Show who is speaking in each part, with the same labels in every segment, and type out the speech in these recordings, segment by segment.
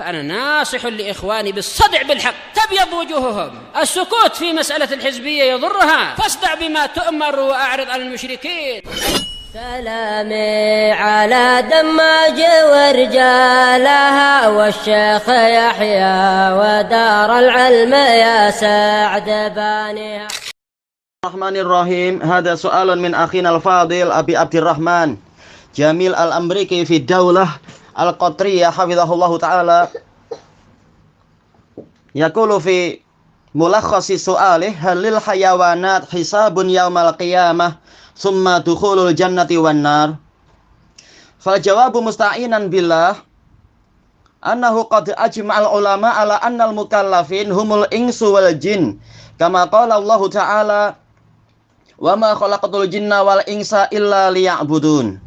Speaker 1: فأنا ناصح لإخواني بالصدع بالحق تبيض وجوههم. السكوت في مسألة الحزبية يضرها، فاصدع بما تؤمر وأعرض عن المشركين.
Speaker 2: سلامي على دماج ورجالها والشيخ يحيى ودار العلم يا سعد بانيها.
Speaker 3: Bismillahirrahmanirrahim. Hada so'alun min akhina al-fadil Abi Abdirrahman Jamil al-Amriki fi daulah al-Qatriyah hafizahullahu ta'ala. Yaqulu fi mulakhasi su'alih halil hayawanat hisabun yaumal qiyamah summa dukhulul jannati wan nar. Fal jawabu musta'inan billah annahu qad ajma'al ulama ala annal mukallafin humul insu wal jin kama qala Allah ta'ala wa ma khalaqatul jinna wal insa illa liya'budun.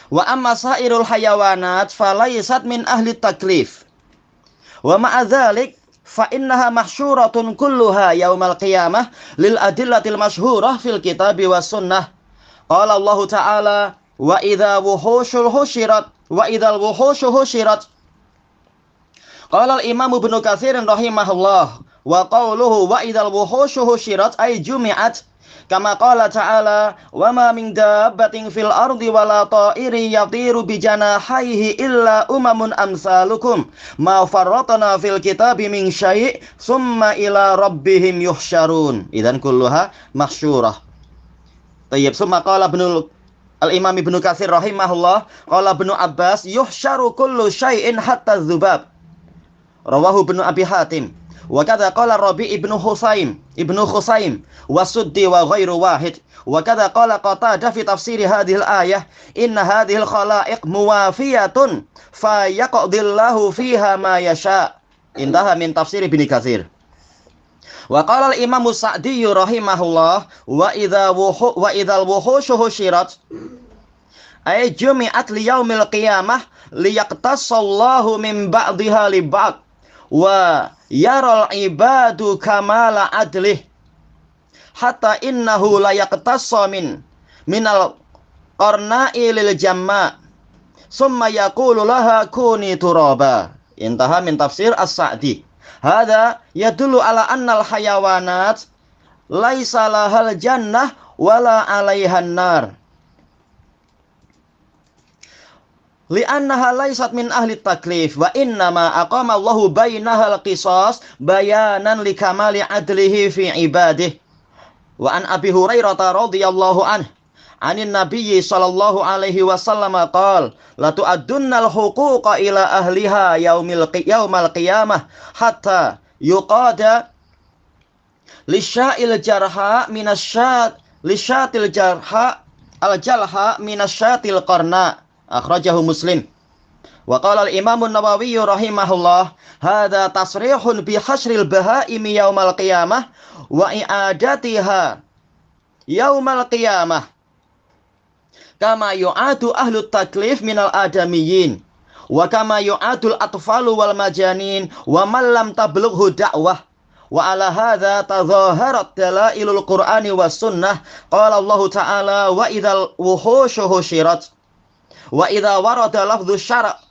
Speaker 3: Wa amma sairul hayawanat falaysat min ahli taklif. Wa ma'a dzalik fa innaha mahsyuratun kulluha yaumal qiyamah lil adillatil masyhurah fil kitabi was sunnah. Qala Allah ta'ala wa idza wuhushul husyirat wa idzal wuhushu husyirat. Qala al-Imam Ibnu Katsir rahimahullah wa qawluhu wa idzal wuhushu husyirat ay jumi'at kama qala ta'ala wa ma min dabbatin fil ardi wala ta'irin yatiru bi janahihi illa umamun amsalukum ma farratna fil kitabi min syai' summa ila rabbihim yuhsyarun. Idzan kulluha mahsyurah. Tayyib, summa qala al-Imam Ibnu Katsir rahimahullah qala Ibnu Abbas yuhsyaru kullu syai'in hatta dzubab. Rawahu Ibnu Abi Hatim. Wa kadza qala Rabi' ibnu Khusaim wa Suddi wa ghairu wahid. Wa kadza qala Qatadah fi tafsir hadhil ayah inna hadhil khalaiq muwafiyatun fa yaqdillahu fiha ma yasha. Intaha min tafsir Ibnu Katsir. Wa qala al-Imam Sa'di rahimahullah wa idzal wuhushu husyirat ay jumi'at li yaumil qiyamah liyaqtasallahu min ba'dihha li ba'd wa yaral ibadu kamala adlih hatta innahu la yaqtassa minal qarna'i lil jamma summa yaqulu laha kuni turaba. Intaha min tafsir As-Sa'di. Hada yadullu ala annal hayawanat laisa lahal jannah wala 'alaihan nar li'annaha laysat min ahli taklif wa innama aqama Allahu bainahal qisas bayanan likamali adlihi fi ibadih. Wa an Abi Hurairah radhiyallahu anhu anin nabiyyi sallallahu alaihi wasallam qala la tu'addunnal huquqa ila ahliha yaumal qiyamah hatta yuqada lisya'il jarha lisyatil jarha al-jalha minasyatil qarna. Akhrajahu Muslim. Wa qala al-Imam an-Nawawi rahimahullah hadza tasrihun bi hasril bahaimi yaumal qiyamah wa i'adatiha yaumal qiyamah kama yu'adu ahlut taklif minal adamiyyin wa kama yu'adul atfalu wal majanin wa man lam tablughu da'wah. Wa ala hadza tadhaharat dalailul Qur'ani was sunnah. Qala Allah ta'ala wa idzal wuhushu husyirat wa idza warada lafdhu syara'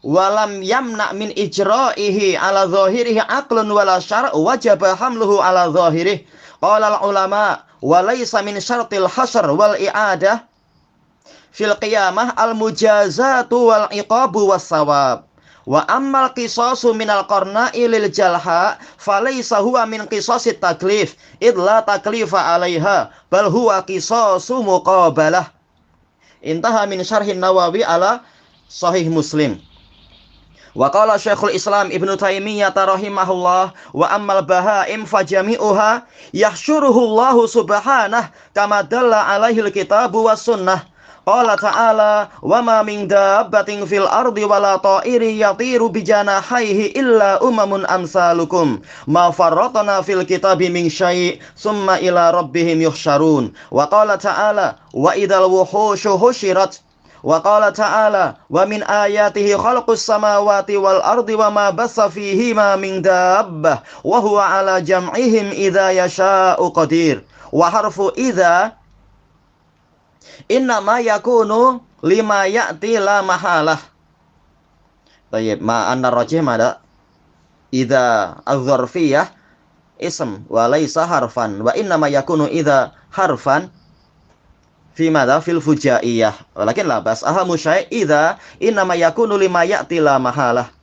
Speaker 3: wa lam yamna min ijra'ihi ala zahirihi aqlun wala syara' wajaba hamluhu ala zahirihi. Qala al ulama wa laysa min syartil hasr wal i'adah fil qiyamah al mujazatu wal iqabu was sawab. Wa ammal qisasu minal qarna'i lil jalha falaysa huwa min qisasit taklif idla taklifa 'alaiha bal huwa qisasu muqabalah. Intaha min syarhin Nawawi ala Sahih Muslim. Wa qala Syekhul Islam Ibnu Taimiyah rahimahullah wa ammal bahaim fajami'uha yahsyuruhu Allah subhanahu kama dalla alaihi al-kitabu was sunnah. Qala ta'ala wa ma min dabbatin fil ardi wala ta'irin yatiru bi janahihi illa umamun amsalukum ma farratna fil kitabi min syai' summa ila rabbihim yuhsyarun. Wa qala ta'ala wa idzal wuhushu husyirat. Wa qala ta'ala wa min ayatihi khalqus samawati wal ardi wa ma bassa fihima min dabbah wa huwa ala jam'ihim idza yasha'u qadir. Wa harfu idza inna ma yakunu lima ya'ti la mahalah Tayyib, ma'anna rajih mada idza adz-dzarfiyah ism wa laisa harfan wa inna ma yakunu idza harfan fi madha fil fujaiyah walakin la bas ahamu syai' idza inna ma yakunu lima ya'ti la mahalah.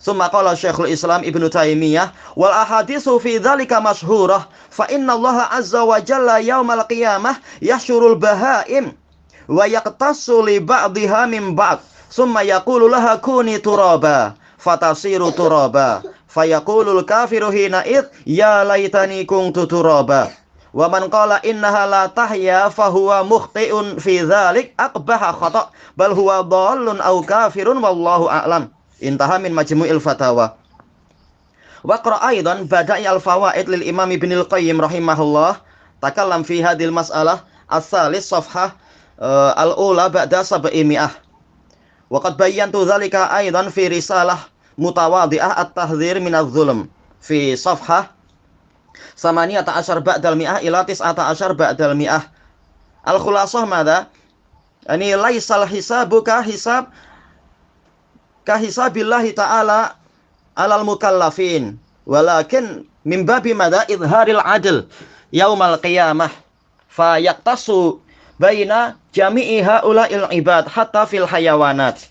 Speaker 3: Summa qala Syekhul Islam Ibnu Taimiyah wal ahaditsu fi dzalika masyhurah fa inna Allah azza wa jalla yaumal qiyamah yahsyurul bahaim wa yaqtasu li ba'dihha min ba'd summa yaqulu laha kuni turaba fatasiru turaba fayaqulul kafiru hina id ya laitani kuntu turaba wa man qala innaha la tahya fahuwa mukhti'un fi dzalik aqbaha khata' bal huwa dhallun aw kafirun wallahu a'lam. Intaha min majmu'il fatawa. Wa qra aidan bada'i al-fawaid lil Imam Ibnu Al-Qayyim rahimahullah takallam fi hadhil mas'alah as-salis safhah al-ula ba'da 700. Wa qad bayyantu dzalika aidan fi risalah mutawadhi'ah at-tahdhir min adz-dzulm fi safhah 18 ba'dal mi'ah ila 19 ba'dal mi'ah. Al-khulasah madza? Ani laisal hisabuka hisab ka hisabillahi ta'ala alal mukallafin walakin min babi madza idharil adl yaumal qiyamah fa yaqtasu baina jami'i haula'il ibad hatta fil hayawanat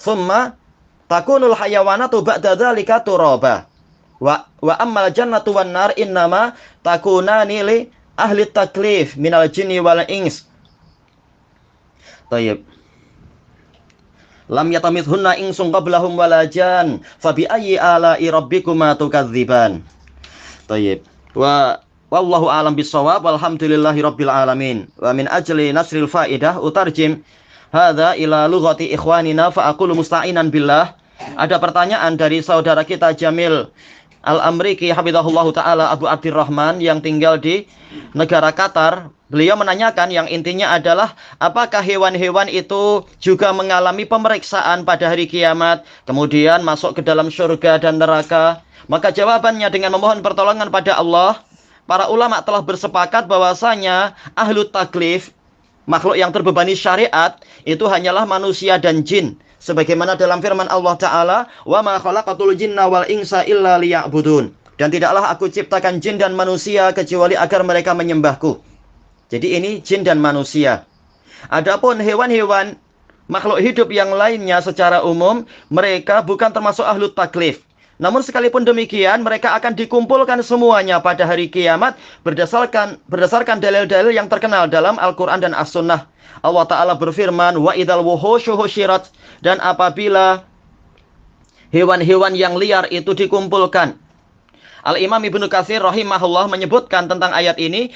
Speaker 3: thumma takunul hayawanatu ba'da dzalika turaba wa ammal jannatu wan nar innama takunani li ahli taklif minal jinni wal ins. Tayyib. Lam yatamithunna insun qablahum wala jan fa bi ayyi ala'i rabbikuma tukadziban. Tayyib. Wa wallahu a'lam bissawab walhamdulillahi rabbil alamin. Wa min ajli nasril faidah utarjim hadza ila lughati ikhwanina fa aqulu musta'inan billah. Ada pertanyaan dari saudara kita Jamil Al-Amriki hafizahullahu taala Abu Abdurrahman yang tinggal di negara Qatar. Beliau menanyakan yang intinya adalah apakah hewan-hewan itu juga mengalami pemeriksaan pada hari kiamat, kemudian masuk ke dalam surga dan neraka? Maka jawabannya dengan memohon pertolongan pada Allah, para ulama telah bersepakat bahwasanya ahlut taklif, makhluk yang terbebani syariat, itu hanyalah manusia dan jin. Sebagaimana dalam firman Allah Ta'ala, wa ma khalaqatul jinna wal insa illa liya'budun. Dan tidaklah aku ciptakan jin dan manusia kecuali agar mereka menyembahku. Jadi ini jin dan manusia. Adapun hewan-hewan makhluk hidup yang lainnya secara umum, mereka bukan termasuk ahlut taklif. Namun sekalipun demikian, mereka akan dikumpulkan semuanya pada hari kiamat berdasarkan dalil-dalil yang terkenal dalam Al-Quran dan As-Sunnah. Allah Ta'ala berfirman, wa idal wuhushu husyirat, dan apabila hewan-hewan yang liar itu dikumpulkan. Al-Imam Ibnu Katsir rahimahullah menyebutkan tentang ayat ini,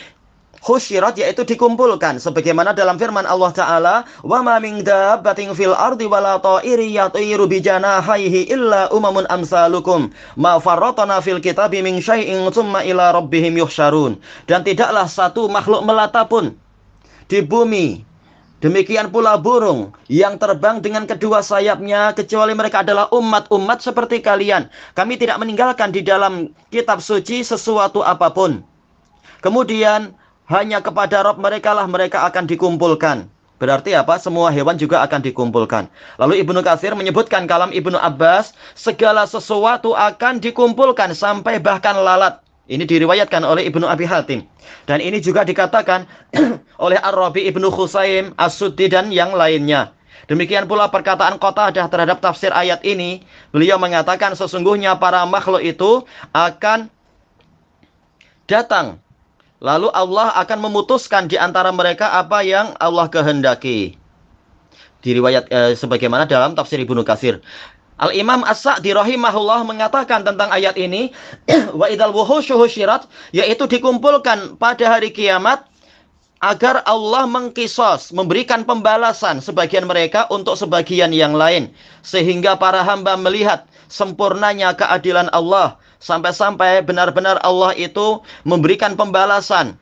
Speaker 3: husyirat yaitu dikumpulkan sebagaimana dalam firman Allah Ta'ala, wa ma min dabbatin fil ardi wala ta'iri yatiru bi janahihi illa umamun amsalukum ma farratna fil kitabi min syai'in tsumma ila rabbihim yuhsyarun. Dan tidaklah satu makhluk melata pun di bumi, demikian pula burung yang terbang dengan kedua sayapnya, kecuali mereka adalah umat-umat seperti kalian. Kami tidak meninggalkan di dalam kitab suci sesuatu apapun. Kemudian hanya kepada Rabb mereka lah mereka akan dikumpulkan. Berarti apa? Semua hewan juga akan dikumpulkan. Lalu Ibnu Katsir menyebutkan kalam Ibnu Abbas, segala sesuatu akan dikumpulkan sampai bahkan lalat. Ini diriwayatkan oleh Ibnu Abi Hatim. Dan ini juga dikatakan oleh Ar-Rabi Ibnu Khusaim, As-Suddi dan yang lainnya. Demikian pula perkataan Qatadah terhadap tafsir ayat ini. Beliau mengatakan sesungguhnya para makhluk itu akan datang. Lalu Allah akan memutuskan di antara mereka apa yang Allah kehendaki. Diriwayat sebagaimana dalam tafsir Ibnu Katsir. Al-Imam As-Sa'di rahimahullah mengatakan tentang ayat ini, wa idal wuhushu husyirat, yaitu dikumpulkan pada hari kiamat agar Allah mengkisos, memberikan pembalasan sebagian mereka untuk sebagian yang lain, sehingga para hamba melihat sempurnanya keadilan Allah, sampai-sampai benar-benar Allah itu memberikan pembalasan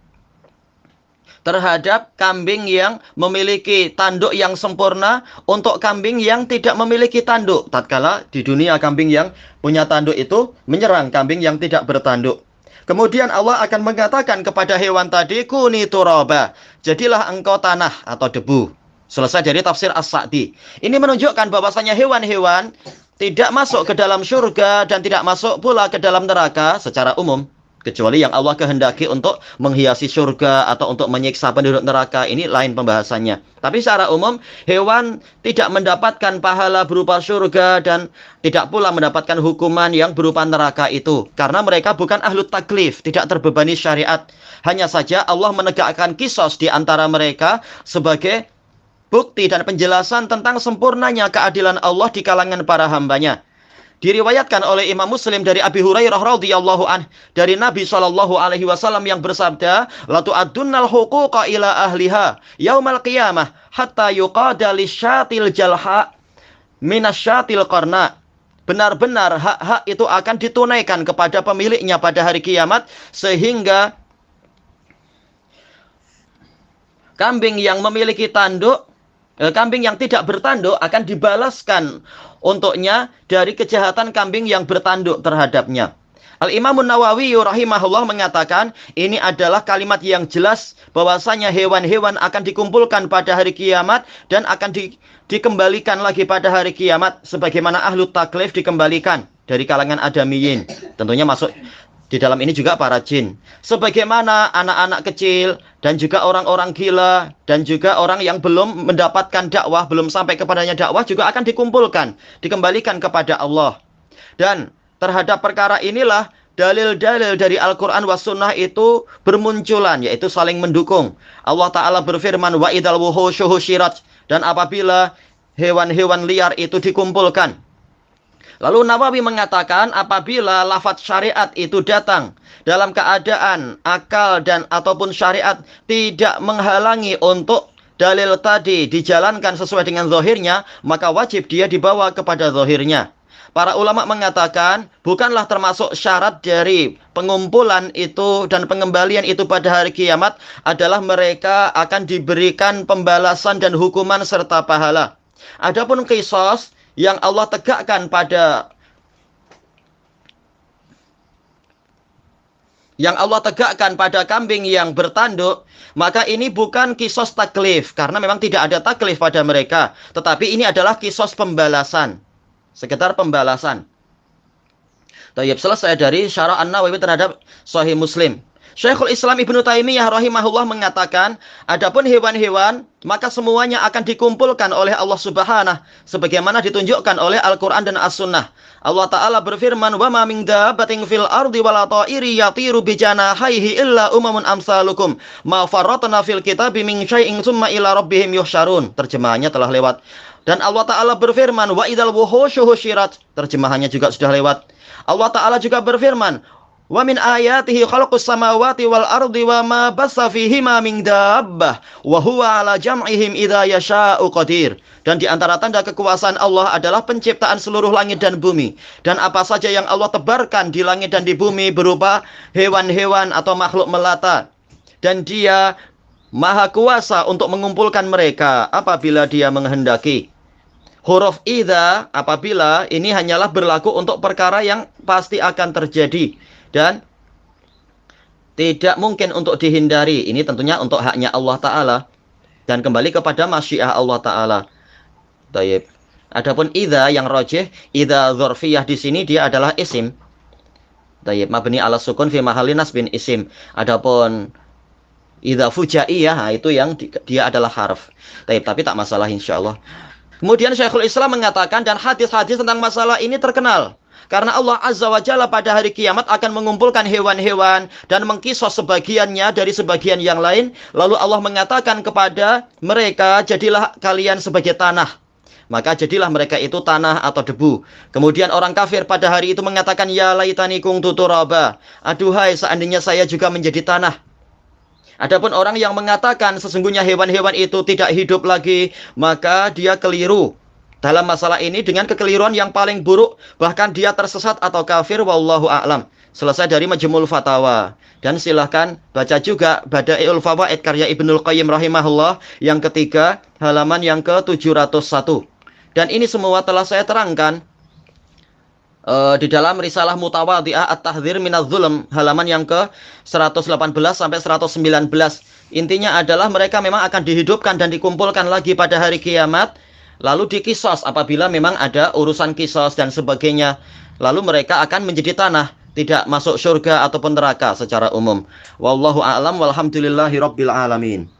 Speaker 3: terhadap kambing yang memiliki tanduk yang sempurna untuk kambing yang tidak memiliki tanduk. Tatkala di dunia kambing yang punya tanduk itu menyerang kambing yang tidak bertanduk. Kemudian Allah akan mengatakan kepada hewan tadi, kuni turaba, jadilah engkau tanah atau debu. Selesai dari tafsir As-Sa'di. Ini menunjukkan bahwasanya hewan-hewan tidak masuk ke dalam surga dan tidak masuk pula ke dalam neraka secara umum. Kecuali yang Allah kehendaki untuk menghiasi surga atau untuk menyiksa penduduk neraka, ini lain pembahasannya. Tapi secara umum, hewan tidak mendapatkan pahala berupa surga dan tidak pula mendapatkan hukuman yang berupa neraka itu. Karena mereka bukan ahlut taklif, tidak terbebani syariat. Hanya saja Allah menegakkan kisos di antara mereka sebagai bukti dan penjelasan tentang sempurnanya keadilan Allah di kalangan para hambanya. Diriwayatkan oleh Imam Muslim dari Abi Hurairah radhiyallahu anh dari Nabi sallallahu alaihi wasallam yang bersabda, "La tu'addunnal huquqa ila ahliha yaumal qiyamah hatta yuqada lisyatil jalha minasyatil qarna." Benar-benar hak-hak itu akan ditunaikan kepada pemiliknya pada hari kiamat sehingga kambing yang memiliki tanduk, kambing yang tidak bertanduk akan dibalaskan untuknya dari kejahatan kambing yang bertanduk terhadapnya. Al-Imam Nawawi rahimahullah mengatakan ini adalah kalimat yang jelas bahwasanya hewan-hewan akan dikumpulkan pada hari kiamat dan akan dikembalikan lagi pada hari kiamat sebagaimana ahlut taklif dikembalikan dari kalangan adamiyin. Tentunya masuk di dalam ini juga para jin. Sebagaimana anak-anak kecil dan juga orang-orang gila dan juga orang yang belum mendapatkan dakwah, belum sampai kepadanya dakwah juga akan dikumpulkan, dikembalikan kepada Allah. Dan terhadap perkara inilah dalil-dalil dari Al-Quran was sunnah itu bermunculan, yaitu saling mendukung. Allah Ta'ala berfirman, wa idal wuhusyu husyirat, dan apabila hewan-hewan liar itu dikumpulkan. Lalu Nawawi mengatakan apabila lafaz syariat itu datang dalam keadaan akal dan ataupun syariat tidak menghalangi untuk dalil tadi dijalankan sesuai dengan zahirnya, maka wajib dia dibawa kepada zahirnya. Para ulama mengatakan bukanlah termasuk syarat dari pengumpulan itu dan pengembalian itu pada hari kiamat adalah mereka akan diberikan pembalasan dan hukuman serta pahala. Adapun qisas yang Allah tegakkan pada kambing yang bertanduk, maka ini bukan kisos taklif karena memang tidak ada taklif pada mereka, tetapi ini adalah kisos pembalasan, sekedar pembalasan. Tayyib, selesai dari syarah An-Nawawi terhadap Sahih Muslim. Syekhul Islam Ibnu Taimiyah rahimahullah mengatakan, adapun hewan-hewan maka semuanya akan dikumpulkan oleh Allah Subhanahu sebagaimana ditunjukkan oleh Al-Qur'an dan As-Sunnah. Allah Ta'ala berfirman, "Wa ma min dabbatin fil ardi wala ta'iri yatiru bi janahihi illa umamun amsalukum ma farratna fil kitabi min syai'in tsumma ila rabbihim yuhsyarun." Terjemahannya telah lewat. Dan Allah Ta'ala berfirman, "Wa idzal wuhusyu husyirat." Terjemahannya juga sudah lewat. Allah Ta'ala juga berfirman, "Wa min ayatihi khalqus samawati wal ardi wa ma bassa fihima min dabbah wa huwa ala jam'ihim idza yasha'u qadir." Dan di antara tanda kekuasaan Allah adalah penciptaan seluruh langit dan bumi, dan apa saja yang Allah tebarkan di langit dan di bumi berupa hewan-hewan atau makhluk melata, dan Dia Maha kuasa untuk mengumpulkan mereka apabila Dia menghendaki. Huruf idza apabila ini hanyalah berlaku untuk perkara yang pasti akan terjadi dan tidak mungkin untuk dihindari. Ini tentunya untuk haknya Allah Ta'ala dan kembali kepada masyiah Allah Ta'ala. Tayyib. Adapun idza yang rajih, idza dzarfiyah di sini dia adalah isim. Tayyib, mabni ala sukun fi mahalli nasbin isim. Adapun idza fujaiyah, itu yang dia adalah harf. Tayyib, tapi tak masalah insyaallah. Kemudian Syekhul Islam mengatakan, dan hadis-hadis tentang masalah ini terkenal. Karena Allah Azza wa Jalla pada hari kiamat akan mengumpulkan hewan-hewan dan mengkisos sebagiannya dari sebagian yang lain. Lalu Allah mengatakan kepada mereka, jadilah kalian sebagai tanah. Maka jadilah mereka itu tanah atau debu. Kemudian orang kafir pada hari itu mengatakan, ya laitani kuntu turaba. Aduhai seandainya saya juga menjadi tanah. Adapun orang yang mengatakan sesungguhnya hewan-hewan itu tidak hidup lagi, maka dia keliru dalam masalah ini dengan kekeliruan yang paling buruk, bahkan dia tersesat atau kafir, wallahu a'lam. Selesai dari Majmu'ul Fatawa. Dan silahkan baca juga Bada'iul Fawaid karya Ibnul Qayyim rahimahullah yang ketiga, halaman yang ke-701. Dan ini semua telah saya terangkan di dalam risalah Mutawadhi'ah At-Tahdzir minadz Zulm halaman yang ke-118 sampai 119. Intinya adalah mereka memang akan dihidupkan dan dikumpulkan lagi pada hari kiamat lalu dikisos apabila memang ada urusan kisos dan sebagainya. Lalu mereka akan menjadi tanah, tidak masuk surga ataupun neraka secara umum. Wallahu a'lam walhamdulillahi rabbil alamin.